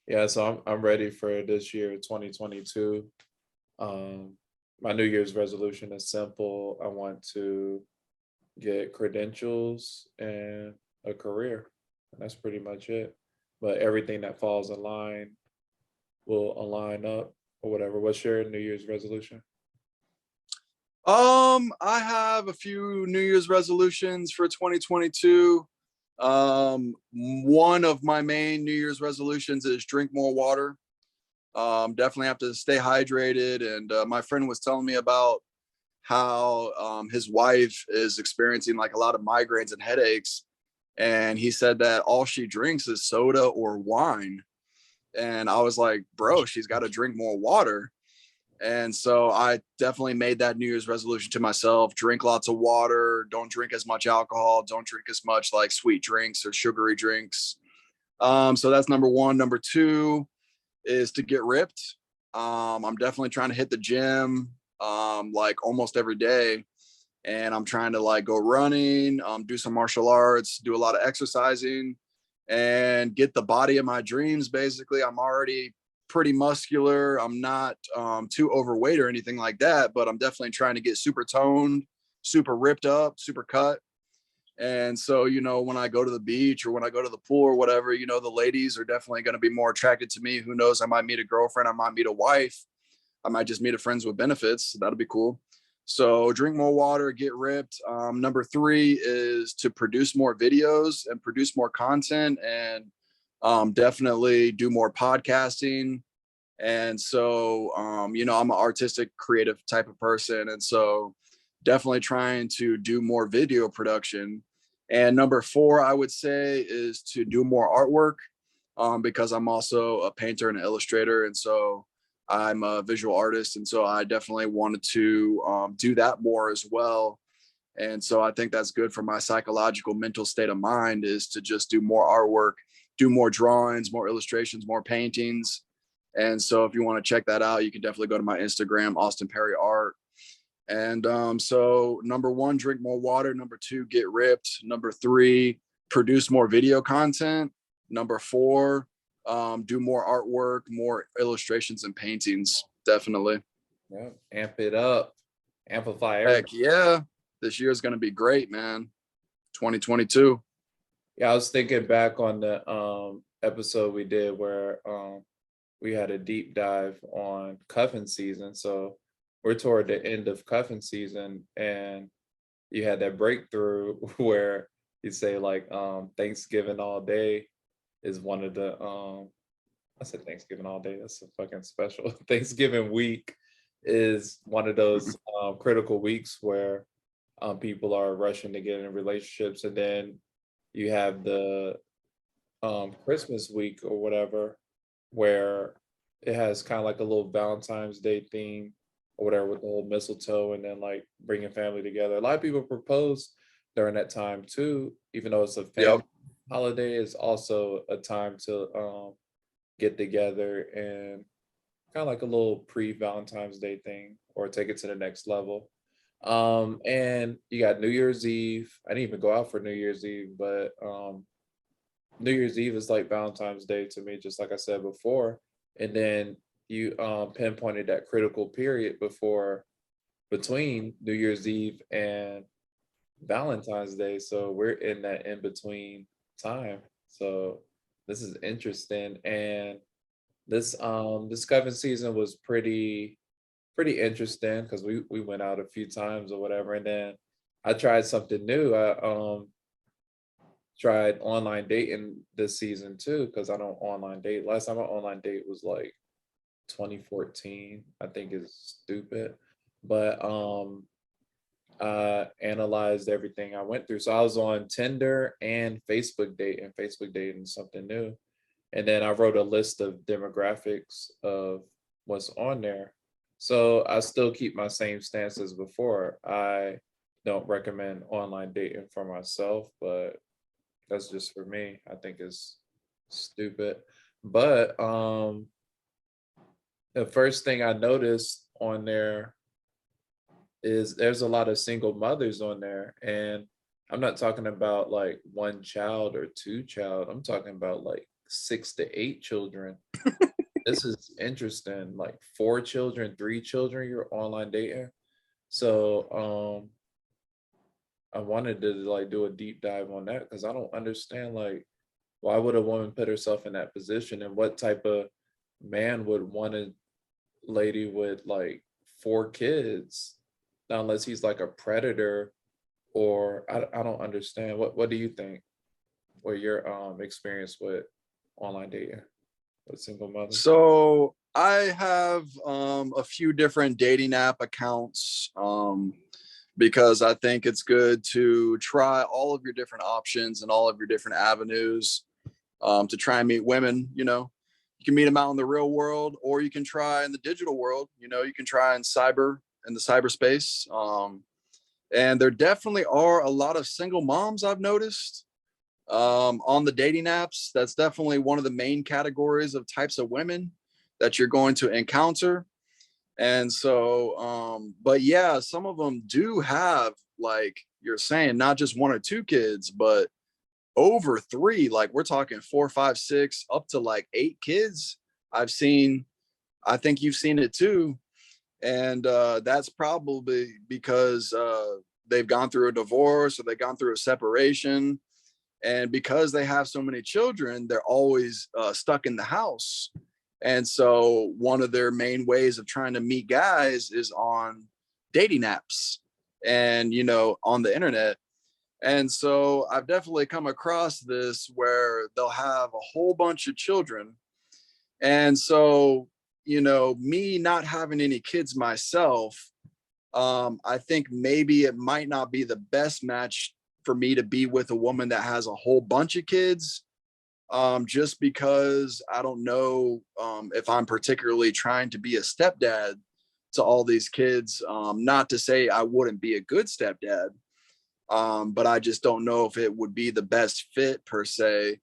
Yeah, so I'm ready for this year, 2022. My New Year's resolution is simple. I want to get credentials and a career. And that's pretty much it. But everything that falls in line will align up or whatever. What's your New Year's resolution? I have a few New Year's resolutions for 2022. One of my main New Year's resolutions is drink more water. Definitely have to stay hydrated. And my friend was telling me about how his wife is experiencing like a lot of migraines and headaches. And he said that all she drinks is soda or wine. And I was like, bro, she's got to drink more water. And so I definitely made that New Year's resolution to myself: drink lots of water, don't drink as much alcohol, don't drink as much like sweet drinks or sugary drinks. So that's number one. Number two is to get ripped. I'm definitely trying to hit the gym like almost every day. And I'm trying to like go running, do some martial arts, do a lot of exercising, and get the body of my dreams. Basically, I'm already pretty muscular. I'm not too overweight or anything like that, but I'm definitely trying to get super toned, super ripped up, super cut. And so, when I go to the beach or when I go to the pool or whatever, the ladies are definitely going to be more attracted to me. Who knows? I might meet a girlfriend. I might meet a wife. I might just meet a friends with benefits. That'll be cool. So drink more water, get ripped. Number three is to produce more videos and produce more content, and definitely do more podcasting. And so, I'm an artistic, creative type of person. And so definitely trying to do more video production. And number four, I would say, is to do more artwork, because I'm also a painter and an illustrator. And so I'm a visual artist. And so I definitely wanted to do that more as well. And so I think that's good for my psychological mental state of mind, is to just do more artwork, do more drawings, more illustrations, more paintings. And so if you want to check that out, you can definitely go to my Instagram, Austin Perry Art. And so number one, drink more water. Number two, get ripped. Number three, produce more video content. Number four, do more artwork, more illustrations and paintings. Definitely. Yeah, amp it up, amplify Heck everything. yeah. This year is going to be great, man. 2022. Yeah, I was thinking back on the episode we did where we had a deep dive on cuffing season. So we're toward the end of cuffing season, and you had that breakthrough where you say like Thanksgiving all day is one of the I said Thanksgiving all day. That's a fucking special. Thanksgiving week is one of those critical weeks where people are rushing to get in relationships, and then you have the Christmas week or whatever, where it has kind of like a little Valentine's Day theme or whatever with the whole mistletoe and then like bringing family together. A lot of people propose during that time too, even though it's a family Yep. holiday. It's also a time to get together and kind of like a little pre-Valentine's Day thing or take it to the next level. And you got New Year's Eve. I didn't even go out for New Year's Eve, but New Year's Eve is like Valentine's Day to me, just like I said before. And then you pinpointed that critical period between New Year's Eve and Valentine's Day. So we're in that in between time. So this is interesting. And this cuffing season was pretty interesting because we went out a few times or whatever. And then I tried something new. I tried online dating this season too because I don't online date. Last time I online date was like 2014. I think is stupid, but analyzed everything I went through. So I was on Tinder and Facebook dating is something new. And then I wrote a list of demographics of what's on there. So I still keep my same stance as before. I don't recommend online dating for myself, but that's just for me. I think it's stupid. But the first thing I noticed on there is there's a lot of single mothers on there, and I'm not talking about like one child or two child. I'm talking about like 6 to 8 children. This is interesting. Like 4 children, 3 children, you're online dating. So I wanted to like do a deep dive on that because I don't understand like why would a woman put herself in that position and what type of man would want a lady with like 4 kids unless he's like a predator or I don't understand. What do you think? What your experience with online dating with single mothers? So I have a few different dating app accounts because I think it's good to try all of your different options and all of your different avenues to try and meet women. You can meet them out in the real world, or you can try in the digital world. You can try in the cyberspace. And there definitely are a lot of single moms I've noticed on the dating apps. That's definitely one of the main categories of types of women that you're going to encounter. And so, but yeah, some of them do have, like you're saying, not just 1 or 2 kids, but over 3. Like we're talking 4, 5, 6, up to like 8 kids. I've seen. I think you've seen it too, and that's probably because they've gone through a divorce or they've gone through a separation, and because they have so many children, they're always stuck in the house. And so one of their main ways of trying to meet guys is on dating apps and on the internet. And so I've definitely come across this where they'll have a whole bunch of children. And so me not having any kids myself, I think maybe it might not be the best match for me to be with a woman that has a whole bunch of kids, just because I don't know if I'm particularly trying to be a stepdad to all these kids. Not to say I wouldn't be a good stepdad, but I just don't know if it would be the best fit per se,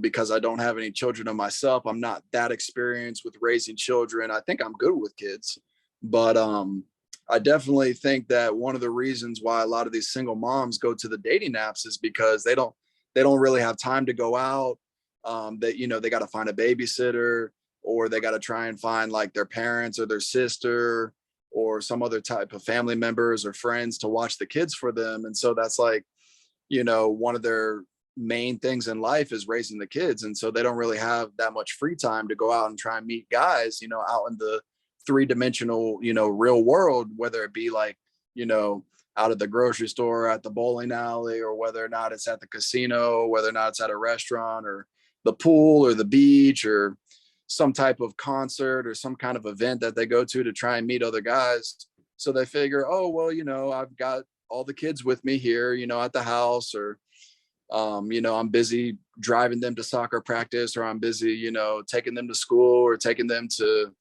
because I don't have any children of myself. I'm not that experienced with raising children. I think I'm good with kids, but I definitely think that one of the reasons why a lot of these single moms go to the dating apps is because they don't really have time to go out. They got to find a babysitter, or they got to try and find like their parents or their sister or some other type of family members or friends to watch the kids for them. And so that's like, one of their main things in life is raising the kids. And so they don't really have that much free time to go out and try and meet guys, out in the 3-dimensional, real world, whether it be like, out at the grocery store, at the bowling alley, or whether or not it's at the casino, whether or not it's at a restaurant or the pool or the beach or some type of concert or some kind of event that they go to try and meet other guys. So they figure, oh, well, I've got all the kids with me here, at the house, or, I'm busy driving them to soccer practice, or I'm busy, taking them to school, or taking them to,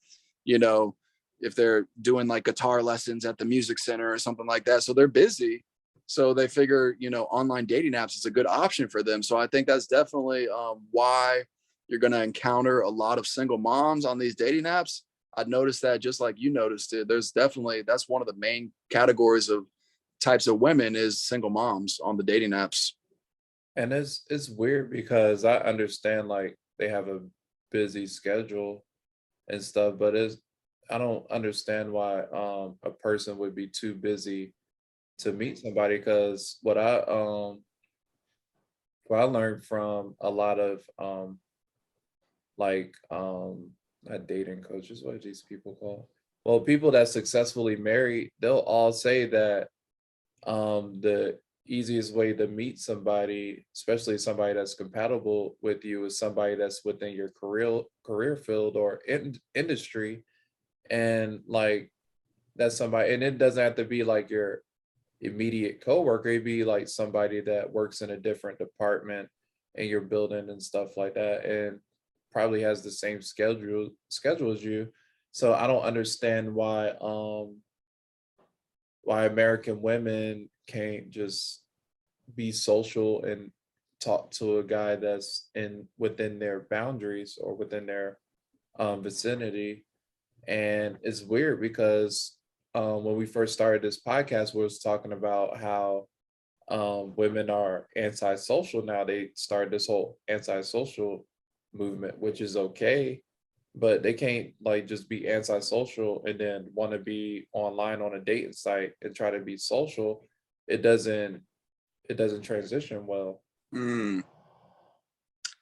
if they're doing like guitar lessons at the music center or something like that. So they're busy. So they figure, online dating apps is a good option for them. So I think that's definitely why you're going to encounter a lot of single moms on these dating apps. I'd noticed that just like you noticed it. That's one of the main categories of types of women is single moms on the dating apps. And it's weird because I understand like they have a busy schedule and stuff, but it's I don't understand why a person would be too busy to meet somebody because what I learned from a lot of like not dating coaches, what are these people called? Well, people that successfully married, they'll all say that the easiest way to meet somebody, especially somebody that's compatible with you, is somebody that's within your career field or industry, and like that's somebody, and it doesn't have to be like your immediate coworker. It'd be like somebody that works in a different department in your building and stuff like that, and probably has the same schedule as you. So I don't understand why American women can't just be social and talk to a guy that's in within their boundaries or within their vicinity. And it's weird because when we first started this podcast, we was talking about how women are antisocial now. They started this whole antisocial movement, which is okay, but they can't like just be antisocial and then want to be online on a dating site and try to be social. It doesn't transition well. Mm,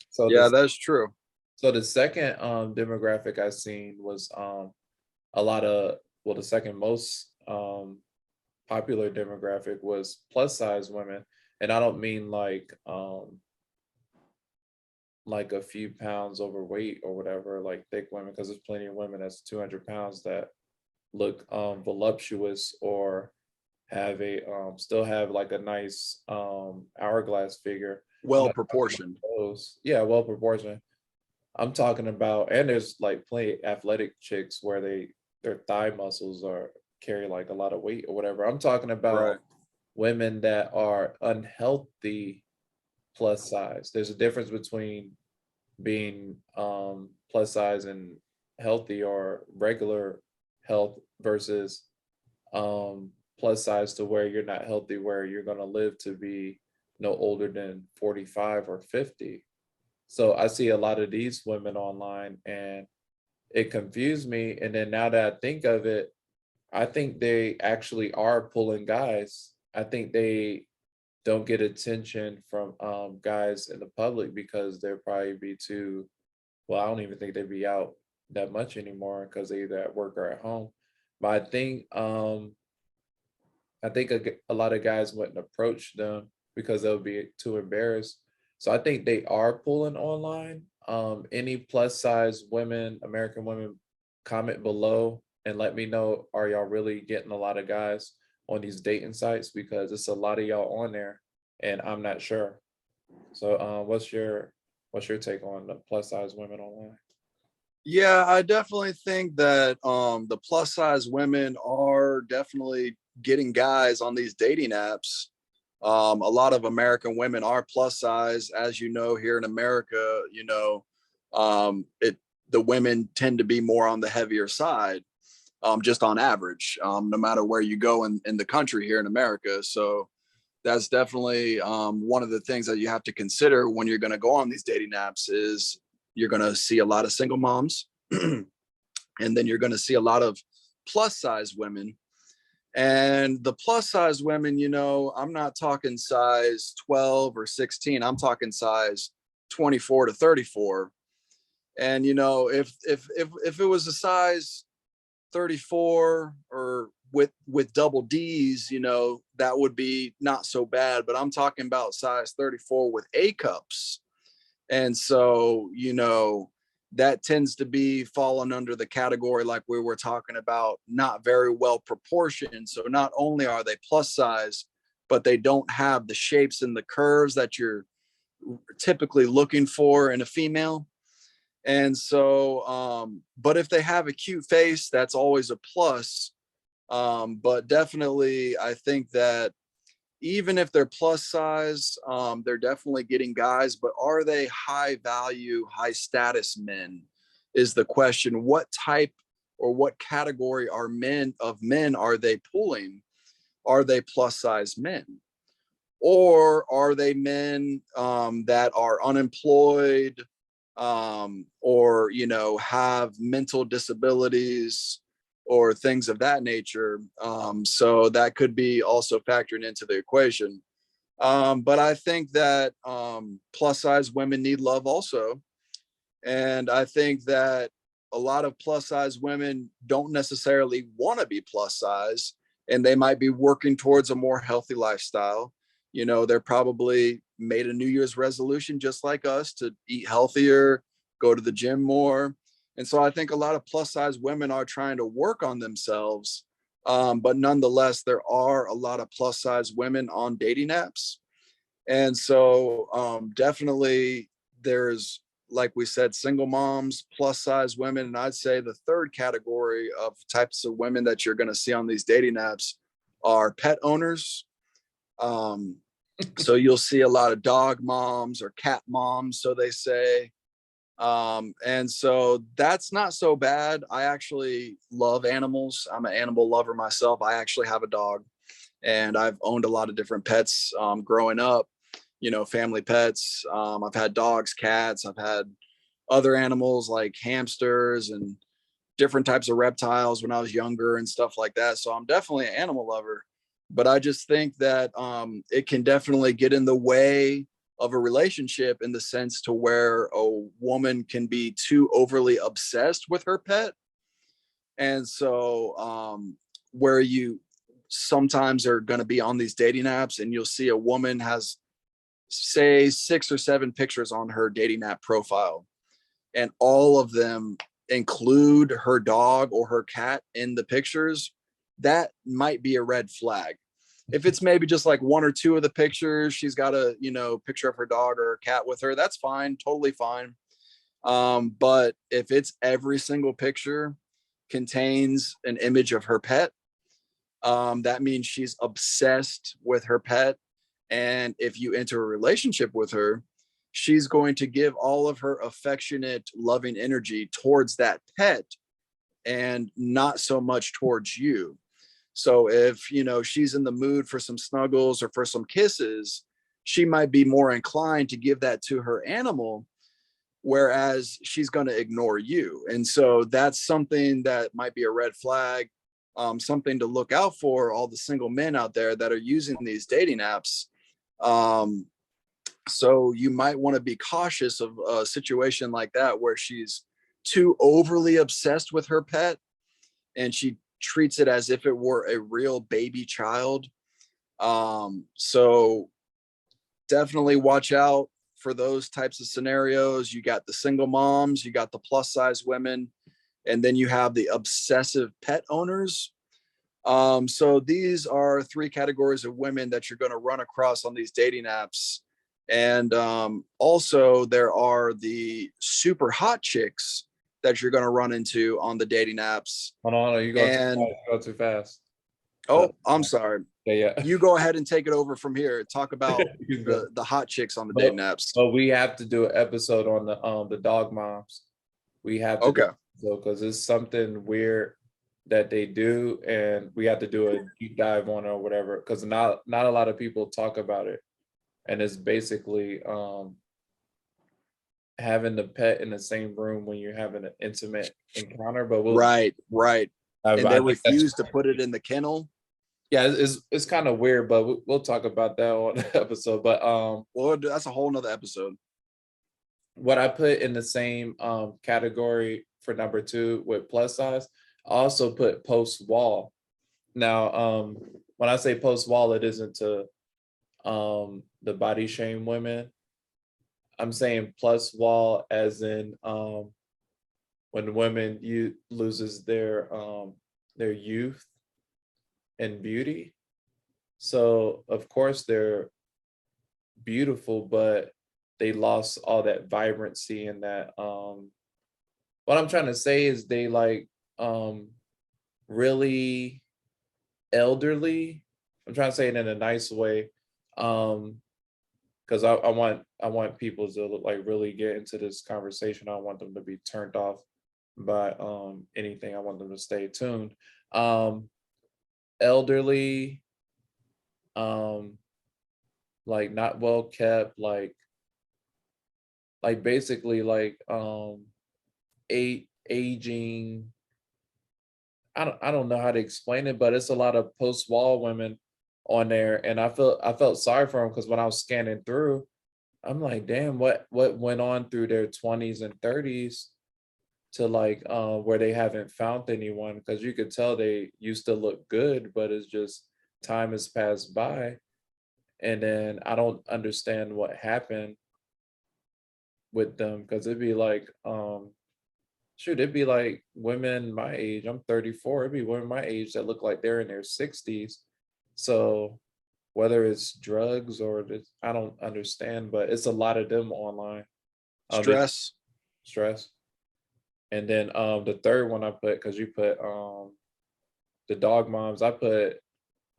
So yeah, this that's true. so the second demographic I seen was a lot of, well, the second most popular demographic was plus size women. And I don't mean like a few pounds overweight or whatever, like thick women, because there's plenty of women that's 200 pounds that look voluptuous or have a still have like a nice hourglass figure. I'm Well not talking about proportioned. those. Yeah, well proportioned. I'm talking about, and there's like plenty athletic chicks where their thigh muscles are carry like a lot of weight or whatever. I'm talking Right. about women that are unhealthy plus size. There's a difference between being plus size and healthy or regular health versus plus size to where you're not healthy, where you're going to live to be no older than 45 or 50. So I see a lot of these women online and it confused me. And then now that I think of it, I think they actually are pulling guys. I think they don't get attention from guys in the public because they're probably be too, well, I don't even think they'd be out that much anymore because they either at work or at home. But I think a lot of guys wouldn't approach them because they'll be too embarrassed. So I think they are pulling online. Any plus size women, American women, comment below and let me know, are y'all really getting a lot of guys on these dating sites? Because it's a lot of y'all on there and I'm not sure. So what's your take on the plus size women online? Yeah, I definitely think that the plus size women are definitely getting guys on these dating apps. A lot of American women are plus size, as you know, here in America. It the women tend to be more on the heavier side, just on average, no matter where you go in the country here in America. So that's definitely one of the things that you have to consider when you're going to go on these dating apps is you're going to see a lot of single moms and then you're going to see a lot of plus size women. And the plus size women, I'm not talking size 12 or 16. I'm talking size 24 to 34. And if it was a size 34 or with double D's, that would be not so bad. But I'm talking about size 34 with A cups. And so, that tends to be falling under the category like we were talking about, not very well proportioned. So not only are they plus size, but they don't have the shapes and the curves that you're typically looking for in a female. And so, but if they have a cute face, that's always a plus. But definitely, I think that even if they're plus size, they're definitely getting guys, but are they high value, high status men is the question. What type or what category are men are they pulling? Are they plus size men? Or are they men that are unemployed or, have mental disabilities or things of that nature. So that could be also factored into the equation. But I think that plus size women need love also. And I think that a lot of plus size women don't necessarily want to be plus size and they might be working towards a more healthy lifestyle. They're probably made a New Year's resolution just like us to eat healthier, go to the gym more. And so I think a lot of plus size women are trying to work on themselves. But nonetheless, there are a lot of plus size women on dating apps. And so definitely there's, like we said, single moms, plus size women. And I'd say the third category of types of women that you're going to see on these dating apps are pet owners. So you'll see a lot of dog moms or cat moms, so they say. And so that's not so bad. I actually love animals. I'm an animal lover myself. I actually have a dog and I've owned a lot of different pets growing up, family pets. I've had dogs, cats, I've had other animals like hamsters and different types of reptiles when I was younger and stuff like that. So I'm definitely an animal lover, but I just think that it can definitely get in the way of a relationship in the sense to where a woman can be too overly obsessed with her pet. And so where you sometimes are going to be on these dating apps and you'll see a woman has say 6 or 7 pictures on her dating app profile, and all of them include her dog or her cat in the pictures, that might be a red flag. If it's maybe just like 1 or 2 of the pictures, she's got a, picture of her dog or her cat with her, that's fine, totally fine. But if it's every single picture contains an image of her pet, that means she's obsessed with her pet. And if you enter a relationship with her, she's going to give all of her affectionate, loving energy towards that pet and not so much towards you. So if, she's in the mood for some snuggles or for some kisses, she might be more inclined to give that to her animal, whereas she's going to ignore you. And so that's something that might be a red flag, something to look out for all the single men out there that are using these dating apps. So you might want to be cautious of a situation like that where she's too overly obsessed with her pet and she treats it as if it were a real baby child. So definitely watch out for those types of scenarios. You got the single moms, you got the plus size women, and then you have the obsessive pet owners. So these are 3 categories of women that you're going to run across on these dating apps. And also there are the super hot chicks that you're going to run into on the dating apps. Hold on, you And go too fast. I'm sorry. Yeah. You go ahead and take it over from here. Talk about You go. the hot chicks on the dating apps. But we have to do an episode on the dog moms. We have to Okay. do because it's something weird that they do, and we have to do a deep dive on it or whatever. Because not a lot of people talk about it, and it's basically having the pet in the same room when you're having an intimate encounter. But Right. And they I think refuse to put it in the kennel. yeah, it's kind of weird, but we'll talk about that on the episode. But Well, that's a whole nother episode. what I put in the same category for number 2 with plus size, I also put post wall. Now, when I say post wall, it isn't to the body shame women. I'm saying plus wall as in when women loses their youth and beauty. So of course they're beautiful, but they lost all that vibrancy and that what I'm trying to say is they like really elderly. I'm trying to say it in a nice way. Because I want people to like really get into this conversation. I don't want them to be turned off by anything. I want them to stay tuned. Elderly, like not well kept, like basically like aging. I don't know how to explain it, but it's a lot of post wall women on there, and I felt sorry for them because when I was scanning through, I'm like, damn, what went on through their 20s and 30s to like where they haven't found anyone, because you could tell they used to look good, but it's just time has passed by, and then I don't understand what happened with them, because it'd be like shoot, it'd be like women my age. I'm 34. It'd be women my age that look like they're in their 60s. So whether it's drugs or I don't understand, but it's a lot of them online. Stress. And then the third one I put, because you put the dog moms, I put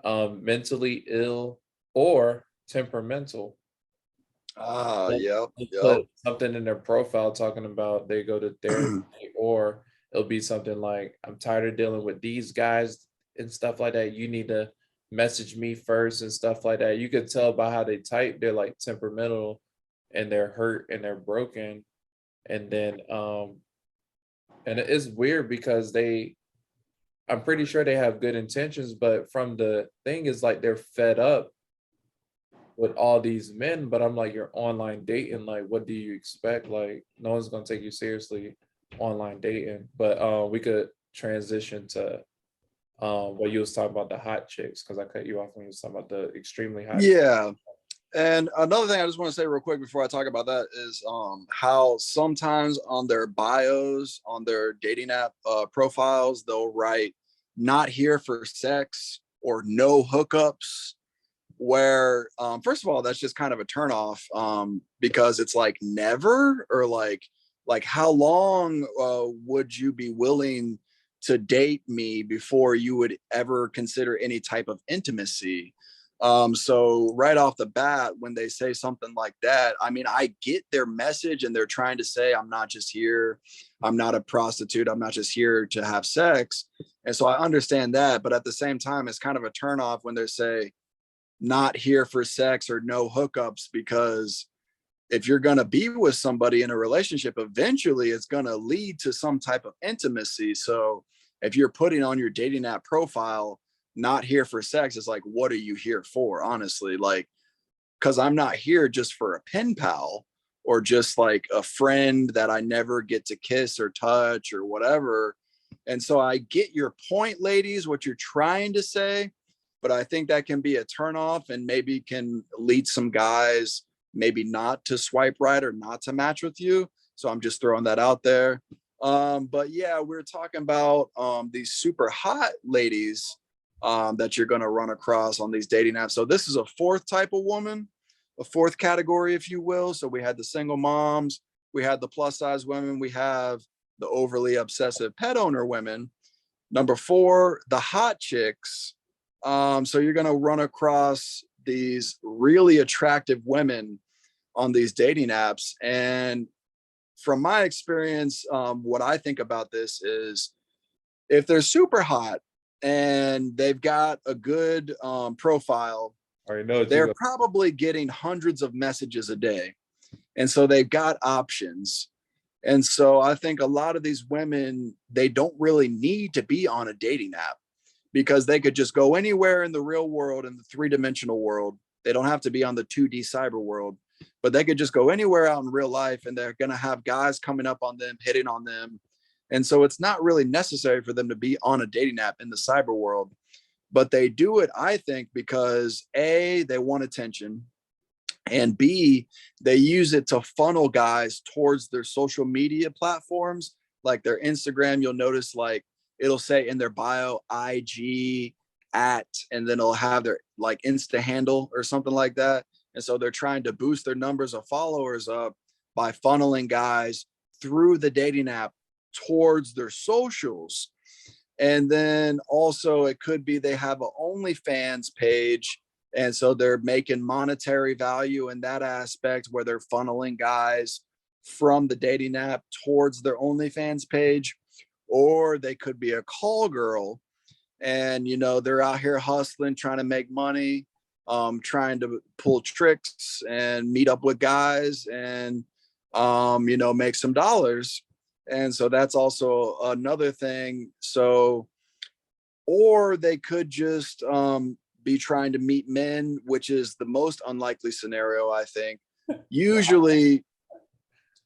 mentally ill or temperamental. Yep. Put something in their profile talking about they go to therapy, or it'll be something like, I'm tired of dealing with these guys and stuff like that. You need to message me first and stuff like that. You could tell by how they type, they're like temperamental and they're hurt and they're broken. And then and it's weird because I'm pretty sure they have good intentions, but from the thing is like they're fed up with all these men. But I'm like, you're online dating, like what do you expect? Like no one's gonna take you seriously online dating. But we could transition to what you was talking about, the hot chicks, because I cut you off when you was talking about the extremely hot. Yeah. And another thing I just want to say real quick before I talk about that is how sometimes on their bios, on their dating app profiles, they'll write "not here for sex" or "no hookups." Where first of all, that's just kind of a turnoff because it's like never, or like how long would you be willing to date me before you would ever consider any type of intimacy? So right off the bat, when they say something like that, I mean, I get their message and they're trying to say, I'm not just here, I'm not a prostitute, I'm not just here to have sex. And so I understand that. But at the same time, it's kind of a turnoff when they say not here for sex or no hookups, because if you're going to be with somebody in a relationship, eventually it's going to lead to some type of intimacy. So if you're putting on your dating app profile, not here for sex, it's like, what are you here for? Honestly, like, because I'm not here just for a pen pal or just like a friend that I never get to kiss or touch or whatever. And so I get your point, ladies, what you're trying to say, but I think that can be a turnoff and maybe can lead some guys maybe not to swipe right or not to match with you. So I'm just throwing that out there. But yeah, we're talking about these super hot ladies that you're going to run across on these dating apps. So this is a fourth type of woman, a fourth category, if you will. So we had the single moms, we had the plus size women, we have the overly obsessive pet owner women. Number four, the hot chicks. So you're going to run across these really attractive women on these dating apps. And from my experience, what I think about this is if they're super hot and they've got a good profile, I already know what you they're go. probably getting hundreds of messages a day. And so they've got options. And so I think a lot of these women, they don't really need to be on a dating app because they could just go anywhere in the real world, in the three-dimensional world. They don't have to be on the 2D cyber world, but they could just go anywhere out in real life and they're going to have guys coming up on them, hitting on them. And so it's not really necessary for them to be on a dating app in the cyber world, but they do it, I think, because A, they want attention, and B, they use it to funnel guys towards their social media platforms, like their Instagram. You'll notice like it'll say in their bio IG at, and then it'll have their like Insta handle or something like that. And so they're trying to boost their numbers of followers up by funneling guys through the dating app towards their socials. And then also it could be they have an OnlyFans page. And so they're making monetary value in that aspect where they're funneling guys from the dating app towards their OnlyFans page. Or they could be a call girl and, you know, they're out here hustling, trying to make money, trying to pull tricks and meet up with guys and, you know, make some dollars. And so that's also another thing. So, or they could just be trying to meet men, which is the most unlikely scenario, I think. Usually,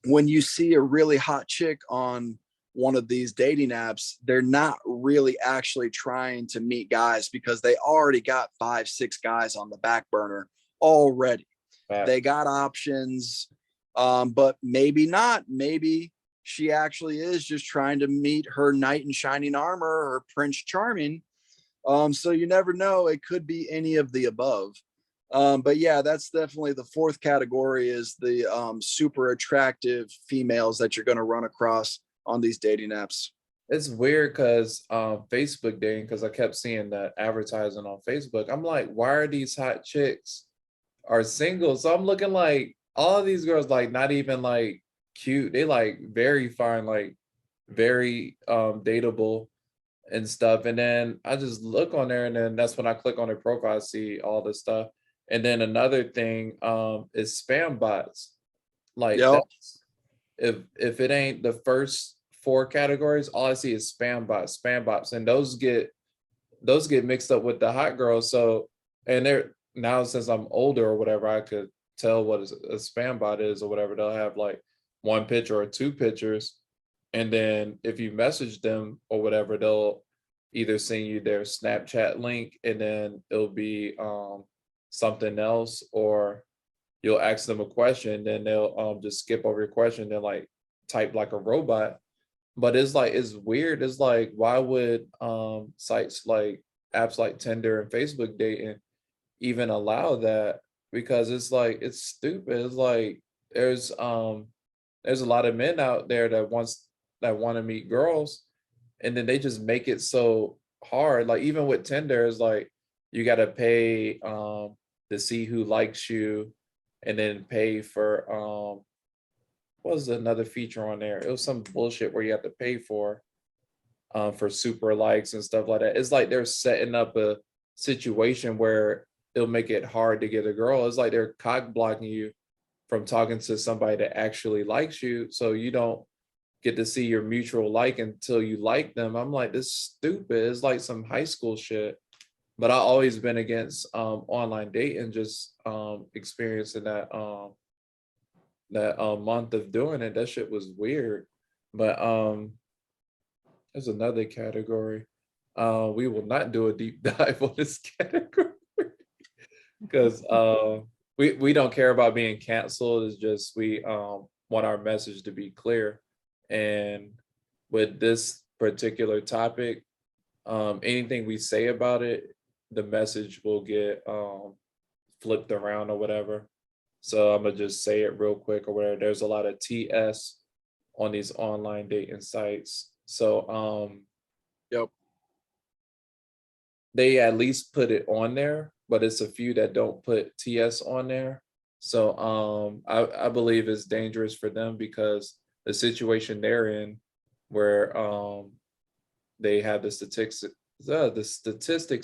when you see a really hot chick on one of these dating apps, they're not really actually trying to meet guys because they already got 5, 6 guys on the back burner already. They got options, but maybe not. Maybe she actually is just trying to meet her knight in shining armor or Prince Charming. So you never know. It could be any of the above. But yeah, that's definitely the fourth category is the super attractive females that you're going to run across on these dating apps. It's weird because Facebook dating, because I kept seeing that advertising on Facebook. I'm like, why are these hot chicks are single? So I'm looking like all of these girls, like not even like cute. They like very fine, like very dateable and stuff. And then I just look on there, and then that's when I click on their profile, I see all this stuff. And then another thing is spam bots. Like Yep. if it ain't the first four categories, all I see is spam bots, and those get mixed up with the hot girls. So, and they're now, since I'm older or whatever, I could tell what a spam bot is or whatever. They'll have like one picture or two pictures, and then if you message them or whatever, they'll either send you their Snapchat link, and then it'll be something else, or you'll ask them a question, then they'll just skip over your question, then like type like a robot. But it's like, it's weird. It's like, why would sites like apps like Tinder and Facebook dating even allow that? Because it's like, it's stupid. It's like there's a lot of men out there that want to meet girls, and then they just make it so hard. Like even with Tinder, it's like you gotta pay to see who likes you, and then pay for what was another feature on there? It was some bullshit where you have to pay for super likes and stuff like that. It's like they're setting up a situation where it'll make it hard to get a girl. It's like they're cock blocking you from talking to somebody that actually likes you, so you don't get to see your mutual like until you like them. I'm like, this is stupid. It's like some high school shit. But I always been against online dating, just experiencing that month of doing it. That shit was weird. But there's another category. We will not do a deep dive on this category because we don't care about being canceled. It's just we want our message to be clear. And with this particular topic, anything we say about it, the message will get flipped around or whatever. So I'm gonna just say it real quick or whatever. There's a lot of TS on these online dating sites. So Yep. they at least put it on there, but it's a few that don't put TS on there. So I believe it's dangerous for them because the situation they're in, where they have the statistics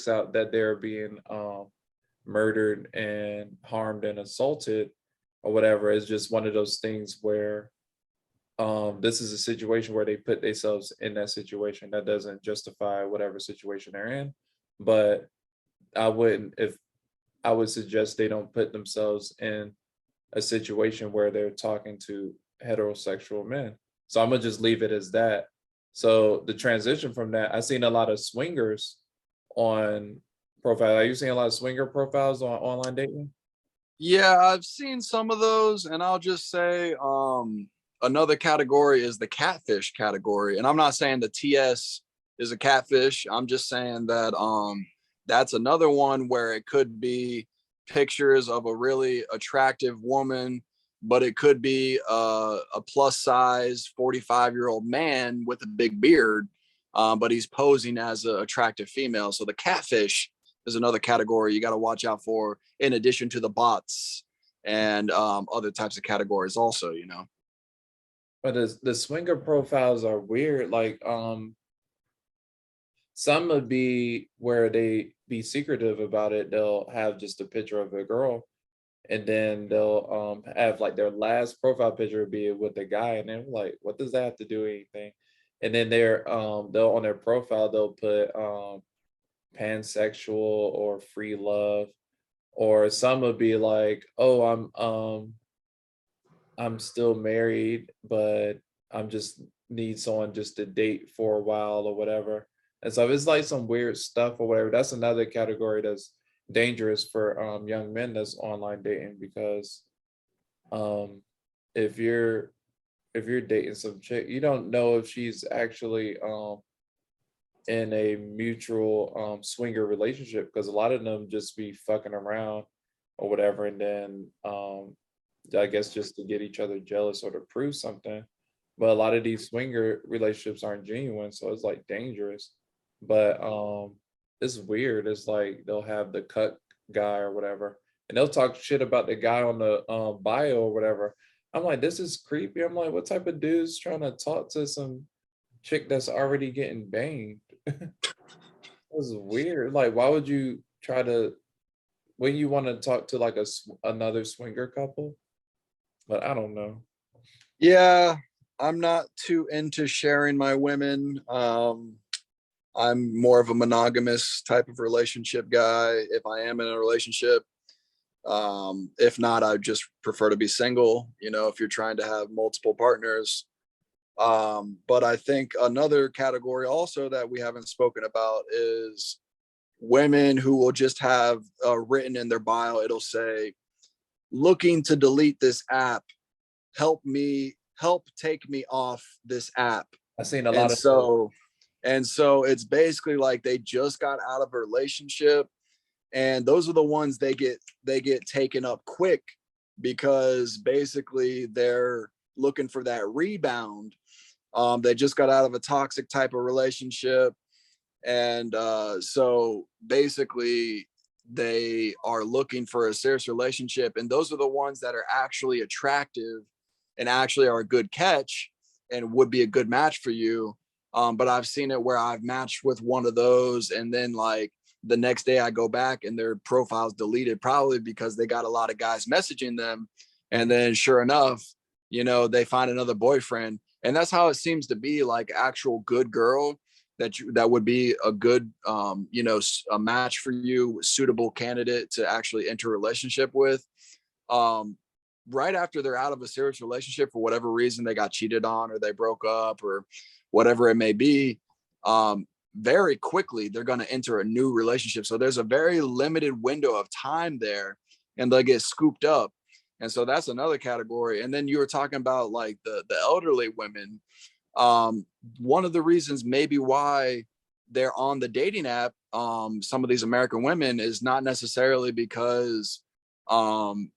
out that they're being murdered and harmed and assaulted or whatever, is just one of those things where this is a situation where they put themselves in that situation. That doesn't justify whatever situation they're in, but I would suggest they don't put themselves in a situation where they're talking to heterosexual men. So I'm gonna just leave it as that. So the transition from that, I've seen a lot of swingers on profile. Are you seeing a lot of swinger profiles on online dating? Yeah, I've seen some of those, and I'll just say another category is the catfish category. And I'm not saying the TS is a catfish. I'm just saying that that's another one where it could be pictures of a really attractive woman, but it could be a plus size 45-year-old man with a big beard, but he's posing as an attractive female. So the catfish is another category you got to watch out for, in addition to the bots and other types of categories also, you know. But the swinger profiles are weird. Like some would be where they be secretive about it. They'll have just a picture of a girl, and then they'll have like their last profile picture be with a guy, and then like, what does that have to do with anything? And then they'll on their profile they'll put pansexual or free love, or some would be like, oh, I'm still married, but I'm just need someone just to date for a while or whatever. And so it's like some weird stuff or whatever. That's another category that's dangerous for young men, that's online dating, because um if you're if you're dating some chick, you don't know if she's actually in a mutual swinger relationship, because a lot of them just be fucking around or whatever, and then I guess just to get each other jealous or to prove something. But a lot of these swinger relationships aren't genuine, so it's like dangerous. But it's weird. It's like they'll have the cut guy or whatever, and they'll talk shit about the guy on the bio or whatever. I'm like, this is creepy. I'm like, what type of dude's trying to talk to some chick that's already getting banged? This is weird. Like, why would you try to, when you want to talk to like another swinger couple? But I don't know. Yeah, I'm not too into sharing my women. I'm more of a monogamous type of relationship guy if I am in a relationship. If not, I just prefer to be single, you know, if you're trying to have multiple partners. But I think another category also that we haven't spoken about is women who will just have written in their bio, it'll say, looking to delete this app, help take me off this app. I've seen a And lot of those. so, and so it's basically like they just got out of a relationship, and those are the ones they get taken up quick, because basically they're looking for that rebound. They just got out of a toxic type of relationship, and so basically they are looking for a serious relationship, and those are the ones that are actually attractive and actually are a good catch and would be a good match for you. But I've seen it where I've matched with one of those, and then like the next day I go back and their profile's deleted, probably because they got a lot of guys messaging them, and then sure enough, you know, they find another boyfriend. And that's how it seems to be, like actual good girl that would be a good you know, a match for you, suitable candidate to actually enter a relationship with. um right after they're out of a serious relationship, for whatever reason they got cheated on or they broke up or whatever it may be, very quickly they're going to enter a new relationship. So there's a very limited window of time there, and they'll get scooped up. And so that's another category. And then you were talking about like the elderly women. um, One of the reasons maybe why they're on the dating app, some of these American women, is not necessarily because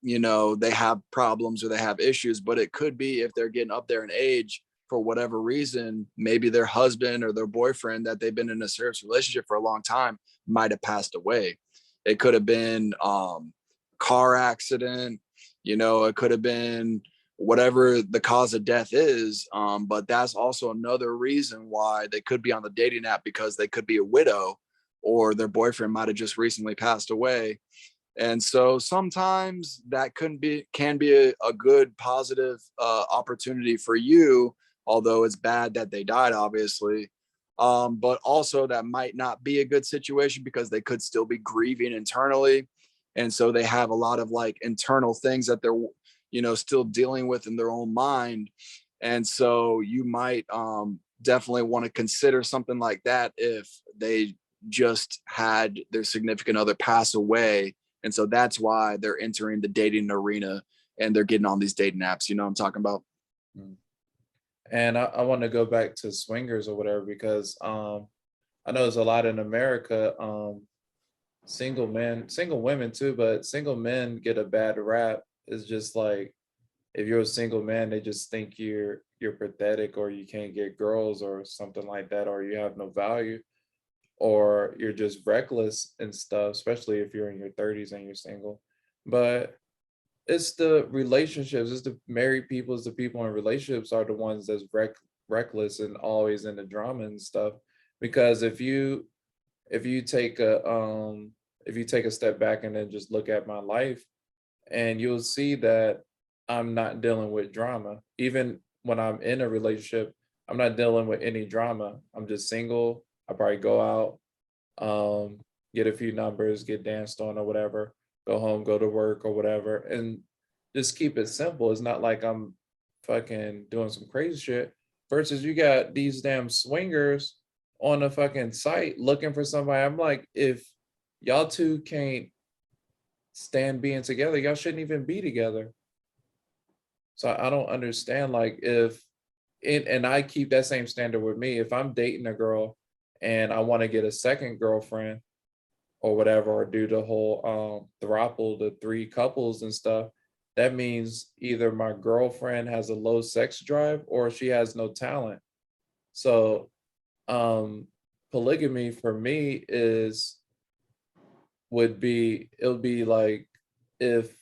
you know, they have problems or they have issues, but it could be if they're getting up there in age for whatever reason. Maybe their husband or their boyfriend that they've been in a serious relationship for a long time might have passed away. It could have been car accident, you know, it could have been whatever the cause of death is. But that's also another reason why they could be on the dating app, because they could be a widow or their boyfriend might have just recently passed away. And so sometimes that can be a good positive opportunity for you, although it's bad that they died, obviously. But also that might not be a good situation because they could still be grieving internally, and so they have a lot of like internal things that they're, you know, still dealing with in their own mind. And so you might definitely want to consider something like that if they just had their significant other pass away, and so that's why they're entering the dating arena and they're getting on these dating apps. You know what I'm talking about? Mm. And I want to go back to swingers or whatever because I know there's a lot in America, single men, single women too, but single men get a bad rap. It's just like if you're a single man, they just think you're pathetic or you can't get girls or something like that, or you have no value, or you're just reckless and stuff, especially if you're in your 30s and you're single. But it's the relationships, it's the married people, it's the people in relationships are the ones that's reckless and always in the drama and stuff. Because if you take a if you take a step back and then just look at my life, and you'll see that I'm not dealing with drama. Even when I'm in a relationship, I'm not dealing with any drama. I'm just single. I probably go out, get a few numbers, get danced on or whatever, go home, go to work or whatever, and just keep it simple. It's not like I'm fucking doing some crazy shit. Versus you got these damn swingers on a fucking site looking for somebody. I'm like, if y'all two can't stand being together, y'all shouldn't even be together. So I don't understand, like, if it, and I keep that same standard with me. If I'm dating a girl and I want to get a second girlfriend or whatever, or do the whole throuple, the three couples and stuff, that means either my girlfriend has a low sex drive or she has no talent. So um polygamy for me is would be it'll be like if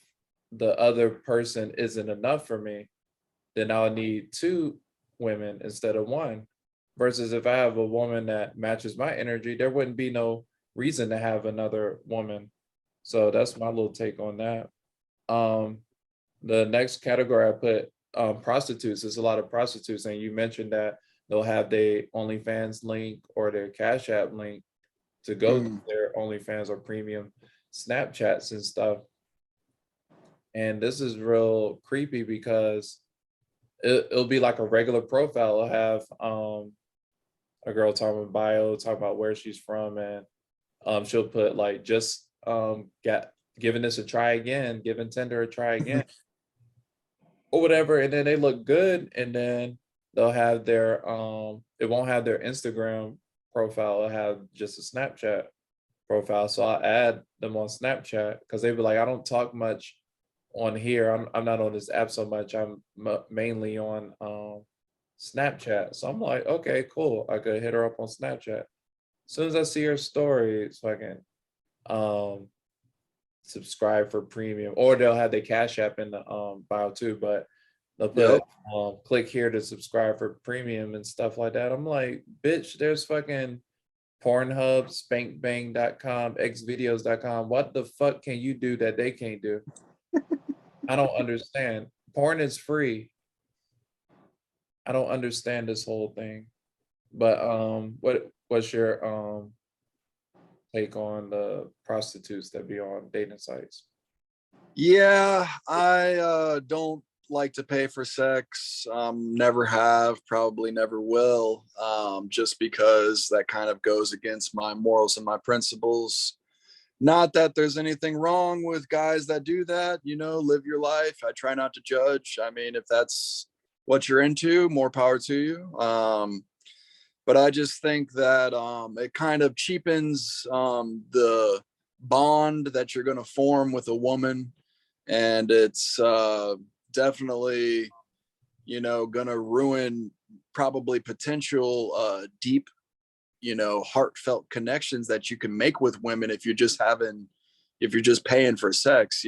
the other person isn't enough for me, then I'll need two women instead of one. Versus if I have a woman that matches my energy, there wouldn't be no reason to have another woman. So that's my little take on that. Um, the next category I put prostitutes. There's a lot of prostitutes, and you mentioned that they'll have their OnlyFans link or their Cash App link to go to Mm. their OnlyFans or premium Snapchats and stuff. And this is real creepy because it'll be like a regular profile. It'll have a girl talking about bio, talking about where she's from, and she'll put like just got giving this a try again, giving Tinder a try again, or whatever, and then they look good, and then they'll have their it won't have their Instagram profile, it'll have just a Snapchat profile. So I'll add them on Snapchat because they be like, I don't talk much on here. I'm not on this app so much. I'm mainly on Snapchat. So I'm like, okay, cool. I could hit her up on Snapchat. As soon as I see her story, so I can subscribe for premium, or they'll have their Cash App in the bio too, but they'll Yep. put click here to subscribe for premium and stuff like that. I'm like, bitch, there's fucking Pornhub, spankbang.com, xvideos.com. What the fuck can you do that they can't do? I don't understand. Porn is free. I don't understand this whole thing. But what's your take on the prostitutes that be on dating sites? Yeah, I don't like to pay for sex. Never have, probably never will. Just because that kind of goes against my morals and my principles. Not that there's anything wrong with guys that do that, live your life. I try not to judge. I mean, if that's what you're into, more power to you. But I just think that it kind of cheapens the bond that you're going to form with a woman. And it's definitely, going to ruin probably potential deep, heartfelt connections that you can make with women if you're just paying for sex.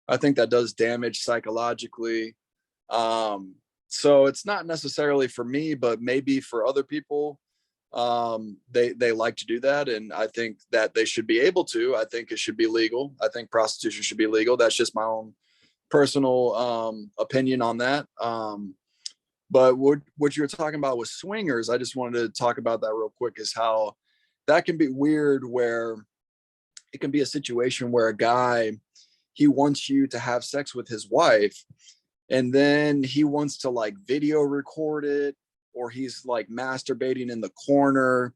I think that does damage psychologically. So it's not necessarily for me, but maybe for other people. They like to do that, and I think that they should be able to. I think it should be legal. I think prostitution should be legal. That's just my own personal opinion on that. But what you were talking about with swingers, I just wanted to talk about that real quick, is how that can be weird, where it can be a situation where a guy, he wants you to have sex with his wife, and then he wants to like video record it, or he's like masturbating in the corner.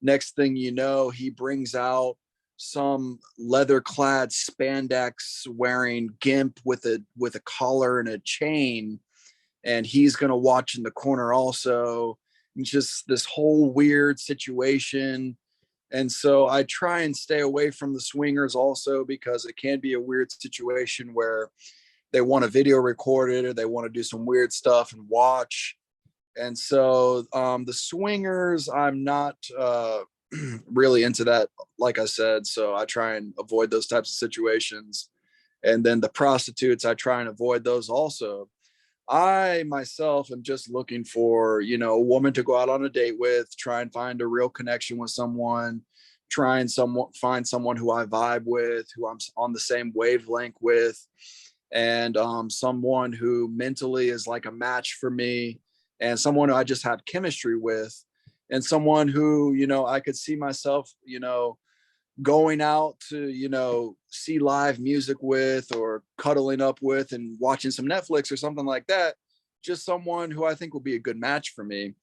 Next thing you know, he brings out some leather clad spandex wearing gimp with a collar and a chain, and he's going to watch in the corner also. It's just this whole weird situation. And so I try and stay away from the swingers also, because it can be a weird situation where they want to video record it, or they want to do some weird stuff and watch. And so the swingers, I'm not really into that, like I said. So I try and avoid those types of situations. And then the prostitutes, I try and avoid those also. I myself am just looking for, a woman to go out on a date with, try and find a real connection with someone, try and find someone who I vibe with, who I'm on the same wavelength with, and someone who mentally is like a match for me, and someone who I just have chemistry with, and someone who, I could see myself, going out to, see live music with, or cuddling up with and watching some Netflix or something like that. Just someone who I think will be a good match for me.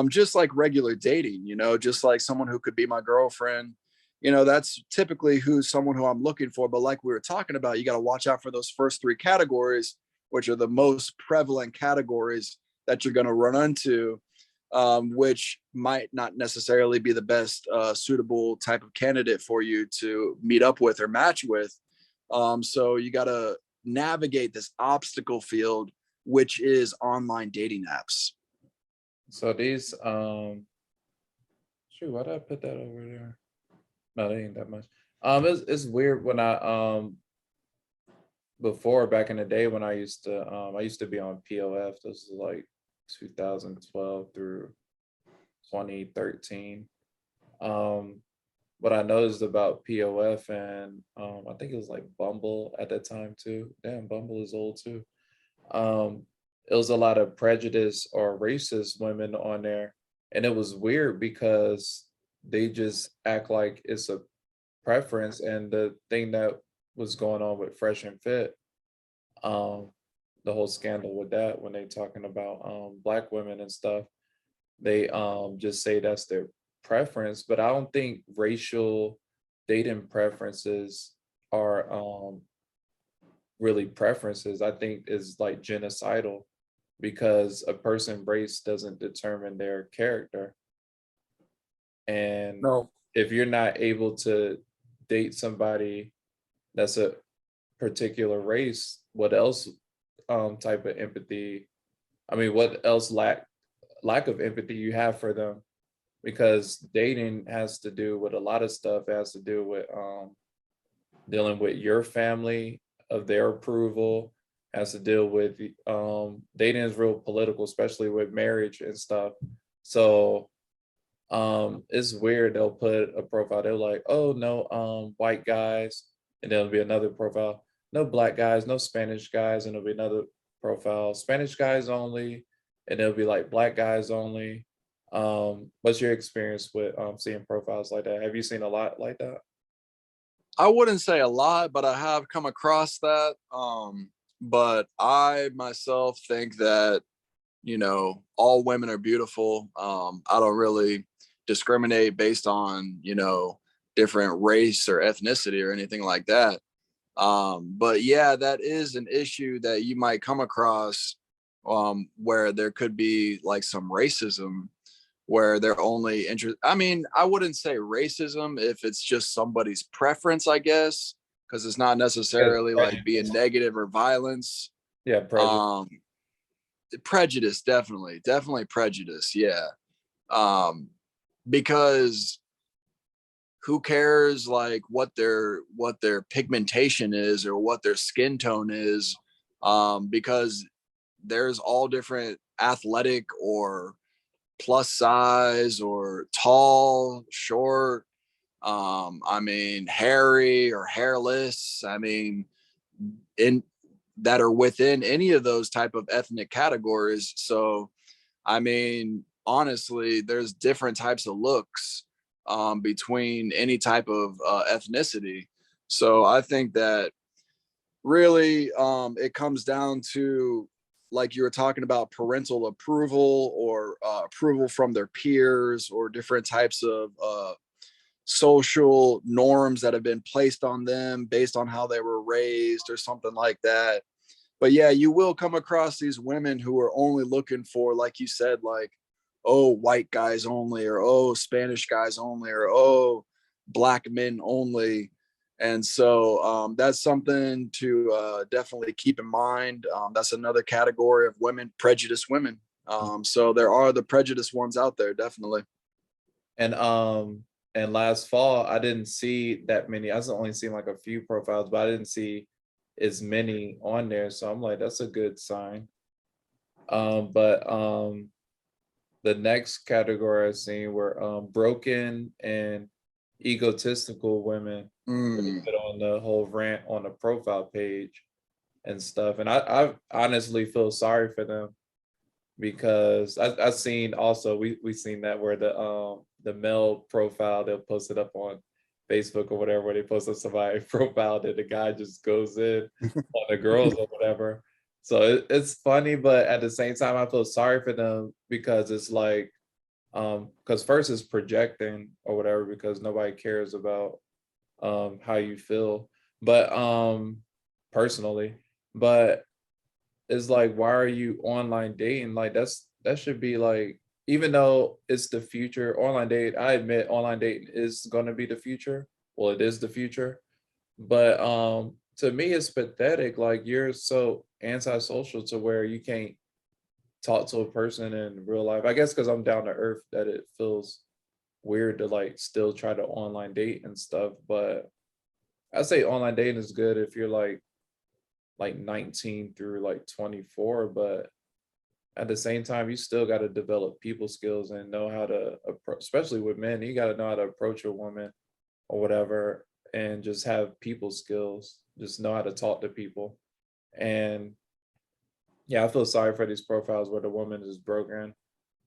Just like regular dating, just like someone who could be my girlfriend. That's typically someone who I'm looking for. But like we were talking about, you got to watch out for those first three categories, which are the most prevalent categories that you're going to run into, which might not necessarily be the best suitable type of candidate for you to meet up with or match with. So you got to navigate this obstacle field, which is online dating apps. So these shoot, why did I put that over there? No, they ain't that much. It's weird when I before, back in the day, when I used to be on POF. This is like 2012 through 2013. What I noticed about POF, and I think it was like Bumble at that time too. Damn, Bumble is old too. it was a lot of prejudice or racist women on there. And it was weird because they just act like it's a preference. And the thing that was going on with Fresh and Fit, um, the whole scandal with that when they talking about black women and stuff, they just say that's their preference. But I don't think racial dating preferences are really preferences. I think is like genocidal because a person race doesn't determine their character. And No, if you're not able to date somebody that's a particular race, what else type of empathy? I mean, what else lack of empathy you have for them? Because dating has to do with a lot of stuff. It has to do with dealing with your family of their approval, has to deal with dating is real political, especially with marriage and stuff. So it's weird. They'll put a profile, they're like, oh no, white guys, and there'll be another profile, no black guys, no Spanish guys, and there'll be another profile, Spanish guys only, and it'll be like black guys only. What's your experience with seeing profiles like that? Have you seen a lot like that? I wouldn't say a lot, but I have come across that. But I myself think that, all women are beautiful. I don't really discriminate based on, different race or ethnicity or anything like that. But yeah, that is an issue that you might come across, where there could be like some racism where they're only interested. I mean, I wouldn't say racism if it's just somebody's preference, I guess, because it's not Yeah, necessarily like being prejudice. negative or violence. Yeah, prejudice. Um, Prejudice, definitely prejudice. Yeah. Um, because who cares like what their pigmentation is or what their skin tone is? Because there's all different athletic or plus size or tall, short, I mean, hairy or hairless. I mean, in that are within any of those type of ethnic categories. So, I mean, honestly, there's different types of looks between any type of ethnicity. So I think that really it comes down to, like you were talking about, parental approval or approval from their peers or different types of social norms that have been placed on them based on how they were raised or something like that. But yeah, you will come across these women who are only looking for, like you said, like, oh, white guys only, or oh, Spanish guys only, or oh, black men only. And so that's something to definitely keep in mind. That's another category of women, prejudiced women. So there are the prejudiced ones out there, definitely. And and last fall I didn't see that many. I was only seen like a few profiles, but I didn't see as many on there. So I'm like, that's a good sign. But the next category I seen were broken and egotistical women. They Mm. put on the whole rant on the profile page and stuff. And I honestly feel sorry for them because I seen also we seen that where the male profile they'll post it up on Facebook or whatever, where they post up somebody profile that the guy just goes in on the girls or whatever. So it's funny, but at the same time I feel sorry for them because it's like because first it's projecting or whatever because nobody cares about how you feel, but personally, but it's like, why are you online dating? Like that should be like, even though it's the future, online date, I admit online dating is gonna be the future. Well, it is the future. But to me it's pathetic. Like you're so antisocial to where you can't talk to a person in real life. I guess because I'm down to earth that it feels weird to like still try to online date and stuff. But I say online dating is good if you're like 19 through like 24, but at the same time, you still got to develop people skills and know how to approach, especially with men, you got to know how to approach a woman or whatever and just have people skills, just know how to talk to people. And Yeah, I feel sorry for these profiles where the woman is broken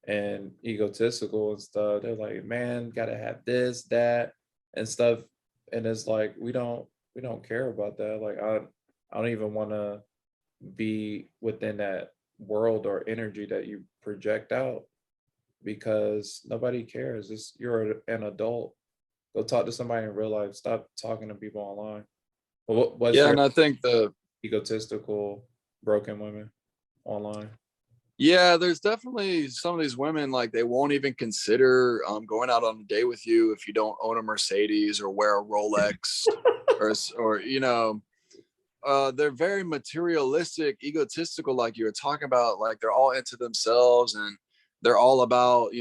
and egotistical and stuff. They're like, man, gotta have this, that, and stuff. And it's like we don't care about that. Like I don't even want to be within that world or energy that you project out because nobody cares. It's you're an adult. Go talk to somebody in real life. Stop talking to people online. What's Yeah, your and I think egotistical broken women online? yeah, there's definitely some of these women like they won't even consider going out on a date with you if you don't own a Mercedes or wear a Rolex or they're very materialistic, egotistical, like you were talking about. Like they're all into themselves and they're all about,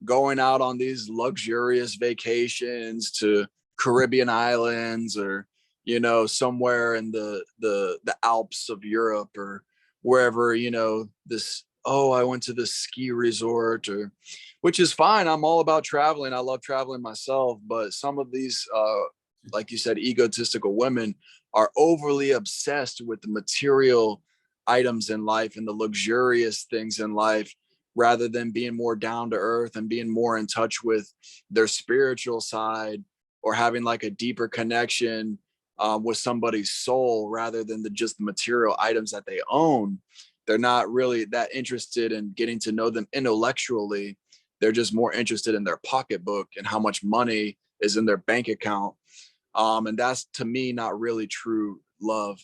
going out on these luxurious vacations to Caribbean islands or, somewhere in the Alps of Europe or wherever, I went to this ski resort or which is fine. I'm all about traveling. I love traveling myself, but some of these like you said, egotistical women are overly obsessed with the material items in life and the luxurious things in life rather than being more down to earth and being more in touch with their spiritual side or having like a deeper connection with somebody's soul rather than just the material items that they own. They're not really that interested in getting to know them intellectually. They're just more interested in their pocketbook and how much money is in their bank account. And that's to me not really true love.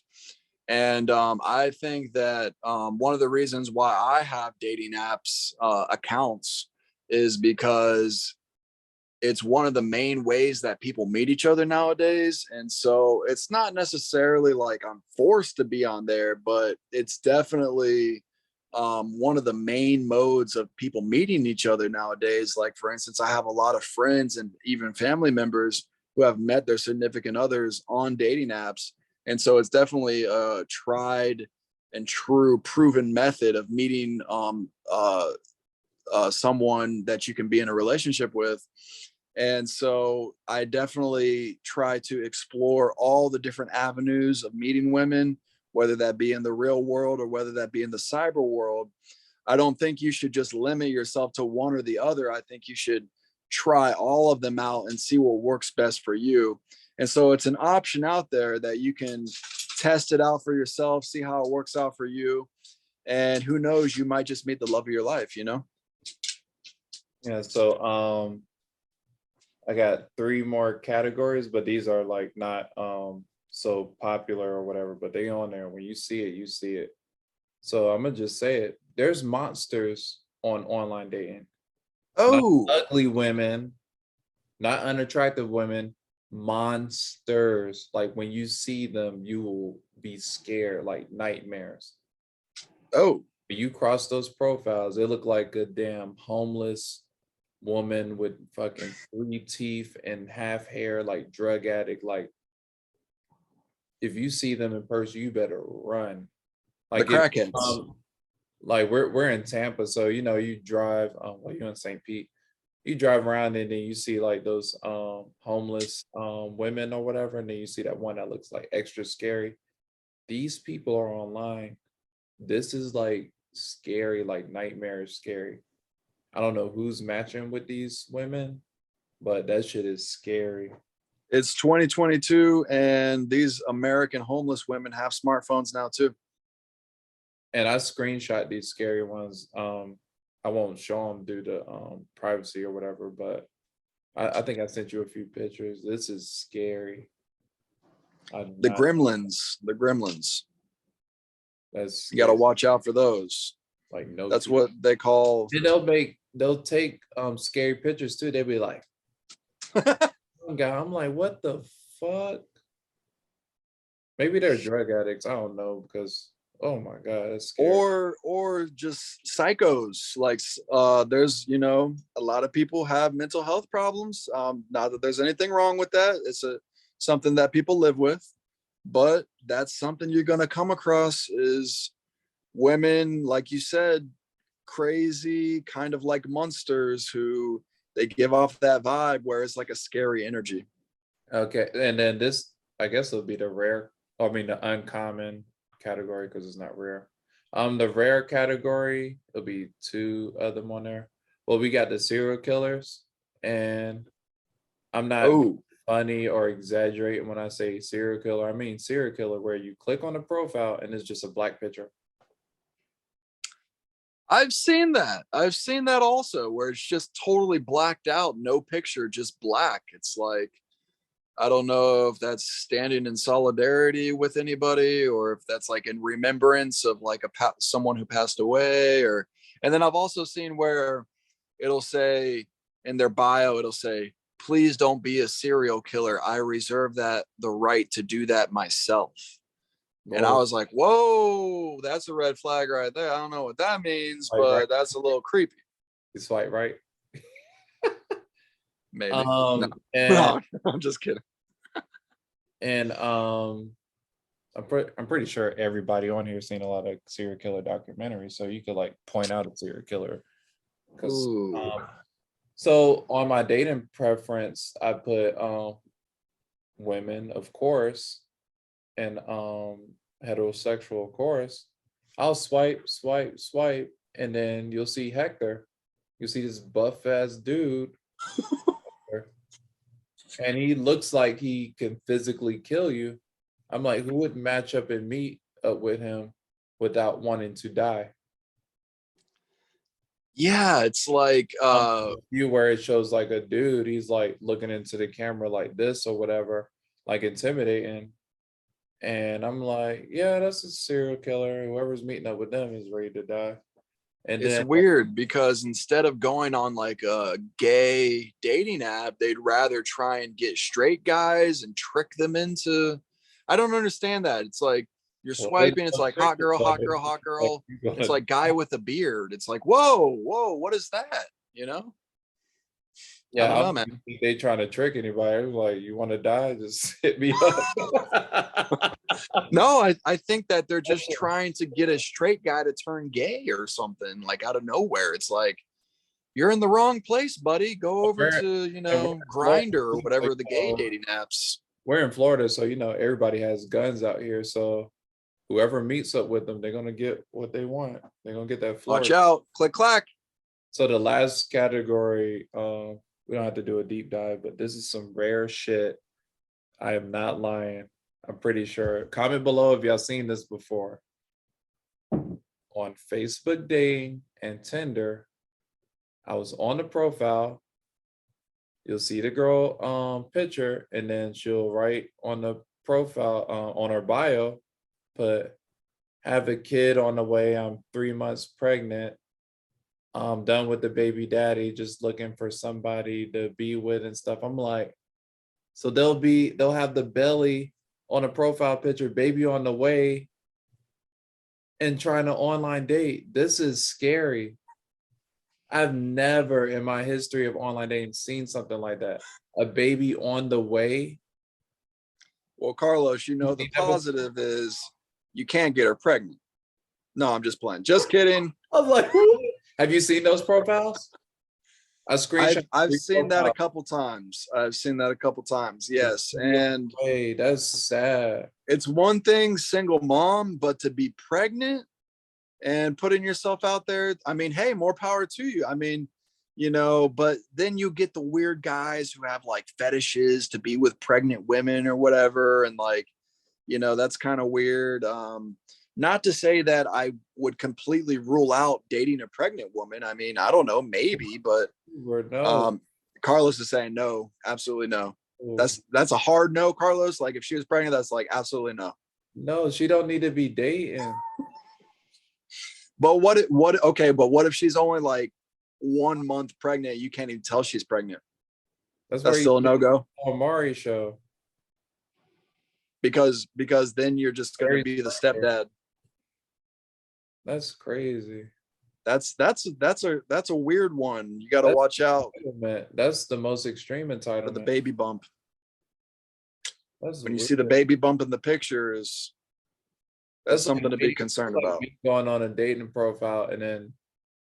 And I think that one of the reasons why I have dating apps accounts is because it's one of the main ways that people meet each other nowadays. And so it's not necessarily like I'm forced to be on there, but it's definitely one of the main modes of people meeting each other nowadays. Like, for instance, I have a lot of friends and even family members who have met their significant others on dating apps. And so it's definitely a tried and true proven method of meeting someone that you can be in a relationship with. And so I definitely try to explore all the different avenues of meeting women, whether that be in the real world or whether that be in the cyber world. I don't think you should just limit yourself to one or the other. I think you should try all of them out and see what works best for you. And so it's an option out there that you can test it out for yourself, see how it works out for you. And who knows, you might just meet the love of your life. Yeah, so I got three more categories, but these are like not so popular or whatever, but they on there. When you see it, you see it. So I'm gonna just say it. There's monsters on online dating. Not Oh, ugly women, not unattractive women, monsters. Like when you see them, you will be scared, like nightmares. oh, When you cross those profiles, they look like a damn homeless woman with fucking three teeth and half hair, like drug addict. Like if you see them in person, you better run. the Like if crackheads. like we're in Tampa, so you drive well, you're in St. Pete. You drive around and then you see like those homeless women or whatever, and then you see that one that looks like extra scary. These people are online. This is like scary, like nightmare scary. I don't know who's matching with these women, but that shit is scary. It's 2022, and these American homeless women have smartphones now too. And I screenshot these scary ones. I won't show them due to privacy or whatever, but I think I sent you a few pictures. This is scary. I do The not. gremlins, the gremlins. That's You got to scary. watch out for those. Like no That's teeth. what they call. And they'll take scary pictures too. They'll be like, oh God, I'm like, what the fuck? Maybe they're drug addicts. I don't know because oh my God, that's scary. Or just psychos. Like there's a lot of people have mental health problems. Not that there's anything wrong with that. It's a something that people live with, but that's something you're gonna come across is women, like you said, crazy, kind of like monsters who they give off that vibe where it's like a scary energy. Okay, and then this, I guess, will be the rare. I mean, the uncommon category because it's not rare. The rare category, it'll be two of them on there. Well, we got the serial killers, and I'm not being Oh, funny or exaggerating when I say serial killer. I mean serial killer where you click on the profile and it's just a black picture. I've seen that. I've seen that also, where it's just totally blacked out, no picture, just black. It's like, I don't know if that's standing in solidarity with anybody or if that's like in remembrance of like someone who passed away. Or, and then I've also seen where it'll say in their bio, it'll say, please don't be a serial killer. I reserve that the right to do that myself. And I Oh, was like, whoa, that's a red flag right there. I don't know what that means, swipe right. but that's a little creepy. You swipe right. Maybe. No, Um, and no, I'm just kidding. and I'm pretty sure everybody on here has seen a lot of serial killer documentaries, so you could like point out a serial killer. Because Ooh. so on my dating preference, I put women, of course, and heterosexual, of course. I'll swipe, swipe, swipe, and then you'll see Hector. You'll see this buff ass dude, and he looks like he can physically kill you. I'm like, who would match up and meet up with him without wanting to die? Yeah, it's like You where it shows like a dude, he's like looking into the camera like this or whatever, like intimidating. And I'm like, yeah, that's a serial killer. Whoever's meeting up with them is ready to die. And it's then weird because instead of going on like a gay dating app, they'd rather try and get straight guys and trick them into, I don't understand that. It's like you're well, there's swiping, it's no like trick hot girl, about hot it. girl, hot Like, girl. you're It's gonna like guy with a beard. It's like, whoa, whoa, what is that? You know? I yeah, don't I know, don't man. think they trying to trick anybody. I'm like, you want to die? Just hit me up. No, I think that they're just trying to get a straight guy to turn gay or something, like out of nowhere. It's like, you're in the wrong place, buddy. Go over We're, to, and we're in Florida, Grinder or so, whatever the gay dating apps. we're in Florida, so everybody has guns out here. So whoever meets up with them, they're gonna get what they want. They're gonna get that Watch Florida. out. Click clack. So the last category, we don't have to do a deep dive, but this is some rare shit. I am not lying. I'm pretty sure. Comment below if y'all seen this before. On Facebook dating and Tinder, I was on the profile. You'll see the girl picture, and then she'll write on the profile on her bio, put have a kid on the way. I'm 3 months pregnant. I'm done with the baby daddy, just looking for somebody to be with and stuff. I'm like, so they'll have the belly on a profile picture, baby on the way, and trying to online date. This is scary. I've never in my history of online dating seen something like that. A baby on the way. Well, Carlos, You the seen that before? positive is you can't get her pregnant. No, I'm just playing. Just kidding. I was like, who? Have you seen those profiles? I I've screenshot I've three seen that a profiles. couple times. I've seen that a couple times. The Yes. baby on And the way. That's sad. it's one thing, single mom, but to be pregnant and putting yourself out there, I mean, hey, more power to you. I mean, but then you get the weird guys who have like fetishes to be with pregnant women or whatever. And like, that's kind of weird. Not to say that I would completely rule out dating a pregnant woman. I mean, I don't know, maybe, but No. um, Carlos is saying no, absolutely no. That's a hard no, Carlos. Like if she was pregnant, that's like absolutely no. No, she don't need to be dating. But okay, but what if she's only like 1 month pregnant? You can't even tell she's pregnant. That's where That's you still a get no-go the Mari show. because then you're just gonna Mary's be the pregnant. stepdad. That's crazy. That's a weird one. You gotta That's watch out entitlement. That's the most extreme for the entitlement. baby bump. That's When you weird. see the baby bump in the pictures, that's That's like something to be concerned about. me going on a dating profile and then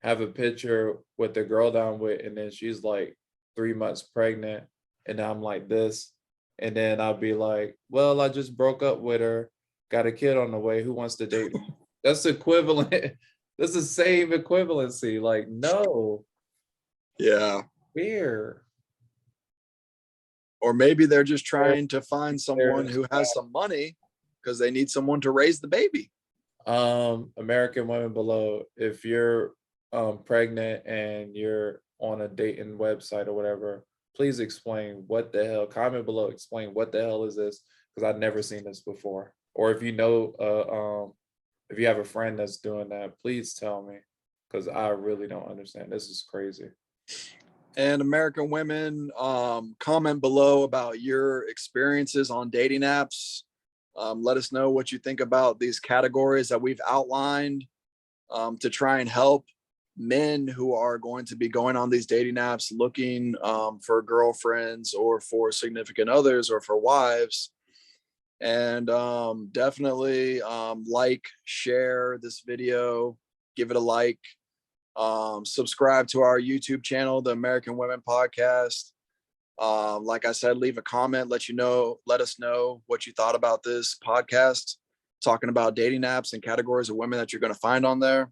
have a picture with the girl down with, and then she's like 3 months pregnant, and I'm like this, and then I'll be like, well, I just broke up with her, got a kid on the way. Who wants to date me? That's equivalent. That's the same equivalency. Like, no, Yeah. fear. Or maybe they're just trying to find someone There's who has some money because they need someone to raise the baby. American Women Below, if you're pregnant and you're on a dating website or whatever, please explain what the hell. Comment below, explain what the hell is this, because I've never seen this before. Or if you know if you have a friend that's doing that, please tell me, because I really don't understand. This is crazy. And American women, comment below about your experiences on dating apps. Let us know what you think about these categories that we've outlined to try and help men who are going to be going on these dating apps looking for girlfriends or for significant others or for wives. And definitely like, share this video, give it a like. Subscribe to our YouTube channel, the American Women Podcast. Like I said, leave a comment, let us know what you thought about this podcast, talking about dating apps and categories of women that you're going to find on there.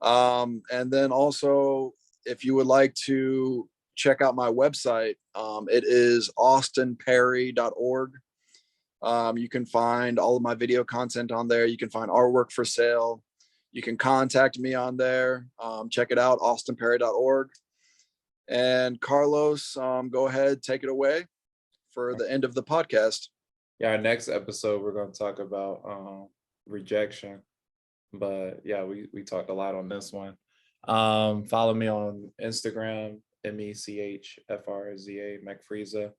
And then also, if you would like to check out my website, it is austinperry.org. You can find all of my video content on there. You can find artwork for sale. You can contact me on there. Check it out, austinperry.org. And Carlos, go ahead, take it away for the end of the podcast. Yeah, our next episode we're going to talk about rejection. But yeah, we talked a lot on this one. Follow me on Instagram, MECHFRZA, McFrieza.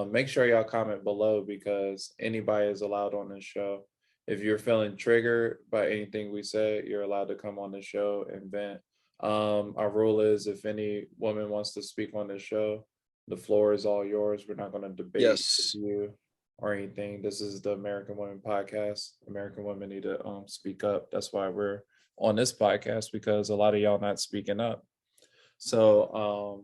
Make sure y'all comment below, because anybody is allowed on this show. If you're feeling triggered by anything we said, you're allowed to come on the show and vent. Our rule is, if any woman wants to speak on this show, the floor is all yours. We're not going to debate you or anything. This is the American Women Podcast. American women need to speak up. That's why we're on this podcast, because a lot of y'all not speaking up. So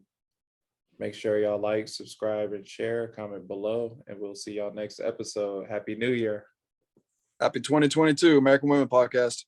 make sure y'all like, subscribe, and share. Comment below, and we'll see y'all next episode. Happy New Year. Happy 2022, American Women Podcast.